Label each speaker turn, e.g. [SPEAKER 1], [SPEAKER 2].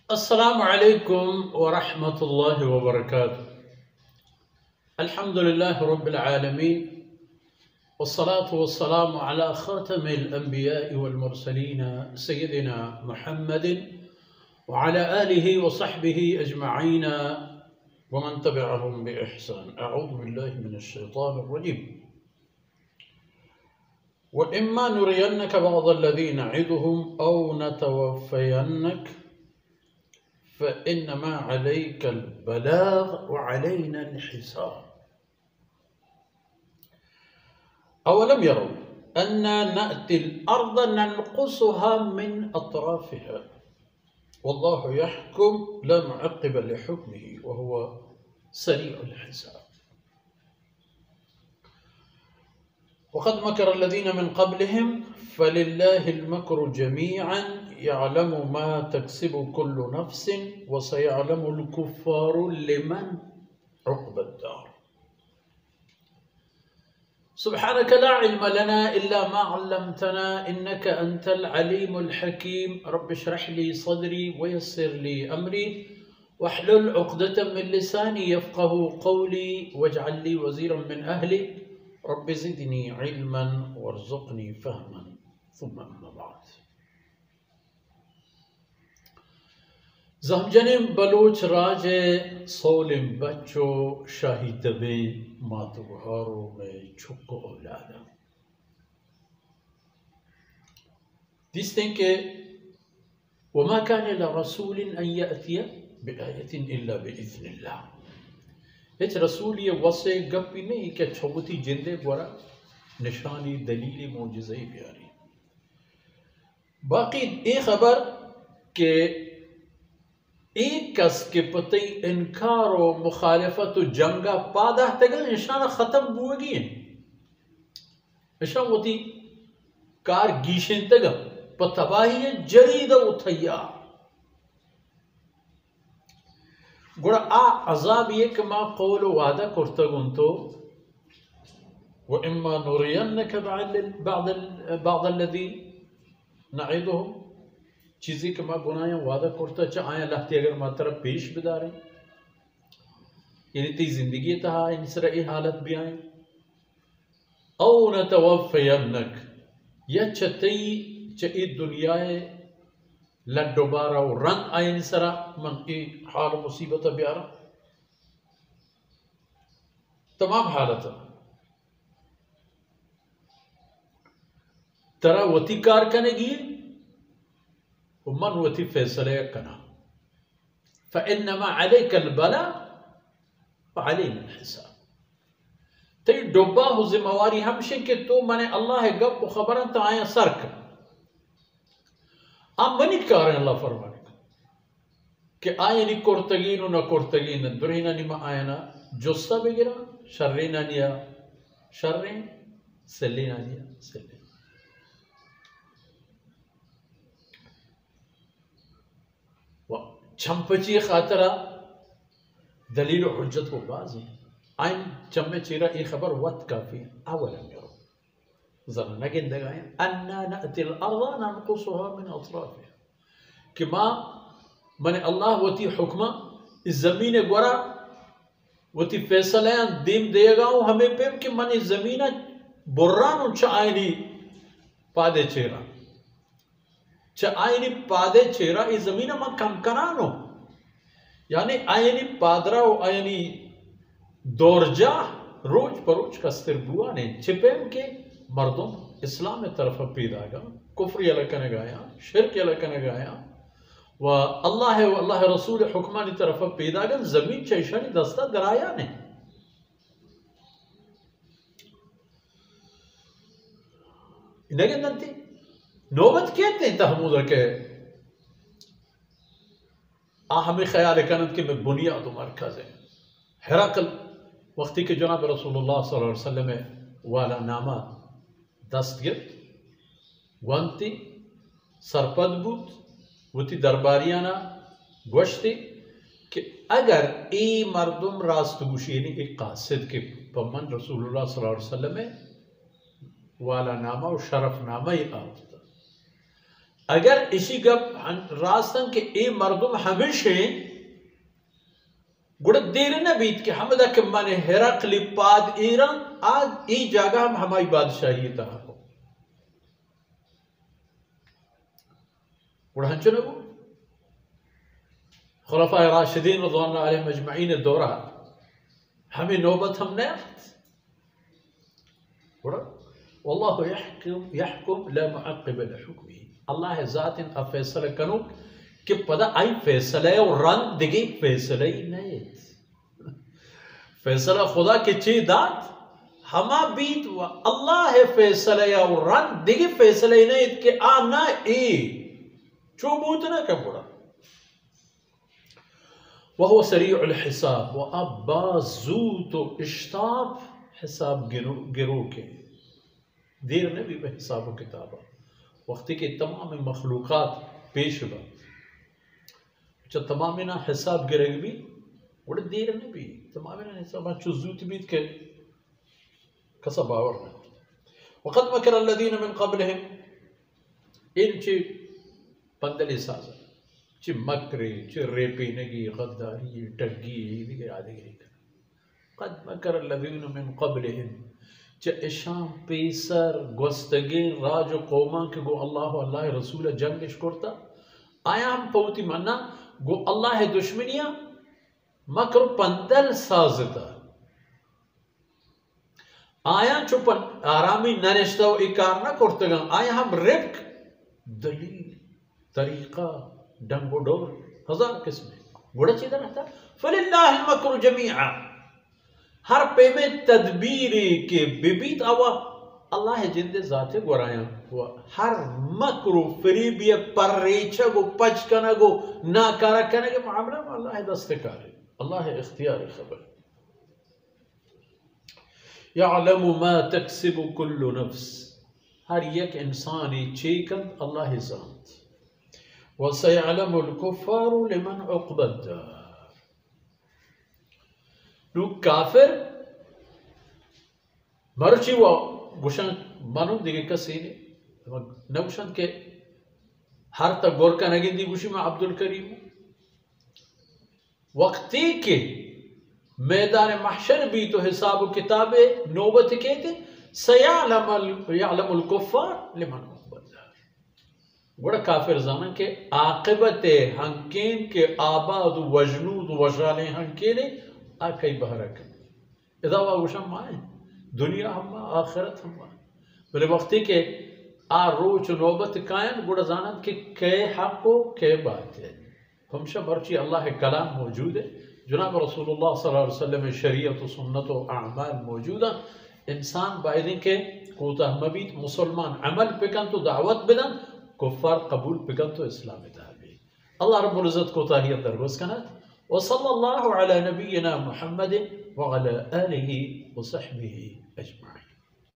[SPEAKER 1] अस्सलामु अलैकुम वरहमतुल्लाहि वबरकातुह। अल्हम्दुलिल्लाहि रब्बिल आलमीन वस्सलातु वस्सलामु अला खातमिल अंबिया'i वल मुरसलीन सय्यिदिना मुहम्मदिन व अला आलिहि व सहबिहि अजमईन व मन तबिअहुम बि इहसान। अऊज़ु बिल्लाहि मिनश शैतानिर रजीम। व इम्मा नुरियन्नक बअदल्लज़ी नइदुहुम औ नतवफ़्फ़यन्नक फ़इन्नमा अलैकल बलाग़ व अलैनल हिसाब। अवलम यरौ अन्ना नअतिल अर्द ननक़ुसुहा मिन अतराफ़िहा वल्लाहु यहकुम ला मुअक़्क़िब लिहुक्मिही व हुवा सरीउल हिसाब। वक़द मकरा अल्लज़ीना मिन क़ब्लिहिम फ़लिल्लाहिल मक्रु जमीअन यअलमु मा तक्सिबु कुल्लु नफ़्सिन व सयअलमुल कुफ़्फ़ारु लिमन उक़बद्दार। सुब्हानक ला इल्म लना इल्ला मा अल्लमतना इन्नका अंतल अलीमुल हकीम। रब्बि इश्रह ली सदरी व यस्सिर ली अमरी वहलुल उक़दतम मिन लिसानी यफ़क़हू क़ौली वजअल ली वज़ीरन मिन अहली रब्बि ज़िदनी इल्मन वरज़ुक़नी फ़हमन सुम्मा अम्मा बाद। ज़हमजनिम बलूच राज सोलिम बच्चों शाही तबे मातुबहारों में छुक्को औलादा। दिसते वमा कान लिरसूलिन अन यअतिय बिआयतिन इल्ला बिइज़्निल्लाह। हिच रसूल ये वसे गप्पी नहीं कि छुबती जिंदे गोरा निशानी दलीली मोजिज़े प्यारी। बाकी ये खबर के एक कस के पते इनकार व मुखालफत जंगा पादा तगल निशाना खत्म बुगी निशान वती कार गीशें तग पतबाही जरीद उथैया गुड़ा आ अजाब ये कि मा कौल वादा कुर्तगुन तो व इम्मा नुरियन्नक बअदल्लज़ी नइदुहुम चीज़ी के माँ गुनाया वादा करता चा आया लहती अगर माँ तरफ पेश बिदारे यानी ती जिंदगी तहा इन सर ए हालत भी आए औ नतवफ़्फ़यन्नक या चतई च दुनियाए लड्डोबारा और रंग आए इन सरा मन ए हाल मुसीबत ब्यारा तमाम हालत तरा वती कार कनेगी उमन वती फैसले कना फ़इन्नमा अलैकल बलाग़ व अलैनल हिसाब। तई डोबा हो जिम्मेवारी हमशे के तो मने अल्लाह गप खबरन तो आया सरक am manit karen Allah farmanik ke ayani kortagin na kortagin durina nima ayana jossa begira sharrina niya sharrin sellina niya sellin wa champachi khatara दलील हुज्जत को बाज़ है आइन चम्मे चीरा ये खबर वत काफी अवलम यरो ज़रा नगिन लगाए अन्ना नअतिल अर्ज़ ननक़ुसुहा मिन अतराफ़िहा कि माँ मने अल्लाह वती हुक्मा इस ज़मीन गोरा वती फैसले दीम देगा हमें पे कि मन इस ज़मीन बुर्रान चायनी पादे चेरा इस ज़मीन में कम करानो यानी आयनी पादरा व आयनी दौरजा रोज परोज कस्तर बुआ ने छिपेम के मर्दों इस्लाम तरफ पैदा कुफ्री अलकन गाया शिरक अलकन गाया व अल्लाह रसूल हुक्मानी तरफ पैदा गन जमीन चैशानी दस्ता दराया ने इनके नंती नौबत कहते हैं तहमूद के हमें ख्याल कनत के में बुनियाद मरकज है हिरकल वक्ती के जनाब रसूलुल्लाह सल्लल्लाहु अलैहि वसल्लम वाला नामा दस्तगिर्द वंती सरपदबूत वती दरबारियाना गोश्ती कि अगर ए मर्दुम रास्तगुशीनी एक कासिद के पमन रसूलुल्लाह सल्लल्लाहु अलैहि वसल्लम वाला नामा और शरफ नामा ही आता अगर इसी गप रास्तन के ए मर्दुम हमेशा गुड़ देर न बीत के हमदा के माने हेरकली पाद ईरान आज ई जगह हम हमारी बादशाही तहा को गुड़ हंचो नगो खुलफाए राशिदीन रज़ियल्लाहु अलैहिम अजमईन दौरा हमें नौबत हम न गुड़ वल्लाहु यहकुम ला मुअक्किब लिहुक्मिही अल्लाह ज़ातिन अब फैसला करूं कि पता आई फैसला और रन दिगी फैसला ही नहीं फैसला खुदा के ची दात हमा बीत व अल्लाह है फैसला और रन दिगी फैसला ही नहीं कि आना ए चुबूत ना क्या बुरा वह सरीउल हिसाब व अब बाजू तो इश्ताब हिसाब गिरो के देर ने भी हिसाब किताब वक्ती के तमाम मखलूक़ात पेश हुआ जब तमाम ना हिसाब गिरेग भी बड़े देर में भी तमाम ना हिसाब चुजूत बीत के कसा बावर में वक़द मकर अल्लज़ीन मिन क़ब्लिहिम इन ची पंदली साज़ ची मकरे ची रेपीनगी गद्दारी टग्गी दिगे आदि क़द मकर अल्लज़ीन मिन क़ब्लिहिम च इशाम पेसर गोस्तगीन राज कौमा के गो अल्लाह अल्लाह रसूल जंग इश्कोरता आया हम पौती मन्ना गो अल्लाह है दुश्मनिया मकर पंदल साजता आया चुपन आरामी नरिश्ता व इकार ना करते आया हम रिप्क दलील तरीका डंगोडोर हजार किस्में गुड़ा चीज़ रहता फलिल्लाहिल मकरु जमीआ हर पे में तदबीरी के बिबीत आवा अल्लाह है जिंदे जाते गोराया हुआ हर मकरू फरीबिय पर्रेचा गो पचकना गो नाकारा करने के मामला में अल्लाह है दस्तकार है अल्लाह है इख्तियार खबर यअलमु मा तक्सिबु कुल्लु नफ्स हर एक इंसान चेकंद अल्लाह है जात व सयअलमुल कुफ्फारु लिमन उक़बद दार लोग काफिर मरची वो गुशन मानो दिगे कसीने नवशन के हर तक गोरका नगिंदी गुशी में अब्दुल करीम वक्ती के मैदान महशर भी तो हिसाब किताबे नौबत के थे सयअलमुल कुफ्फार लिमन बड़ा काफिर जाना के आक़िबत हंकेन के आबाद वजनूद वजाले हंकेने आ कई बहरक इदा वशम माए दुनिया हम आखिरत हम बोले वक्ती के आ रोच नौबत कायन गुड़ा जानत के कई हक़ो कई बात है हमशा मर्ची अल्लाह कलाम मौजूद है जनाब रसूलुल्लाह सल्लल्लाहु अलैहि वसल्लम शरीयत सुन्नत व अमाल मौजूदा इंसान बायदिन के कोता मबीत मुसलमान अमल पिकन तो दावत बिदन कुफ्फार कबूल पिकन तो इस्लाम ताबी अल्लाह रब्बुल इज़्ज़त को ताहियत दरगोस कनत वसल्लल्लाहु अला नबीना मुहम्मद व अला आलिहि व सहबिहि अजमईन।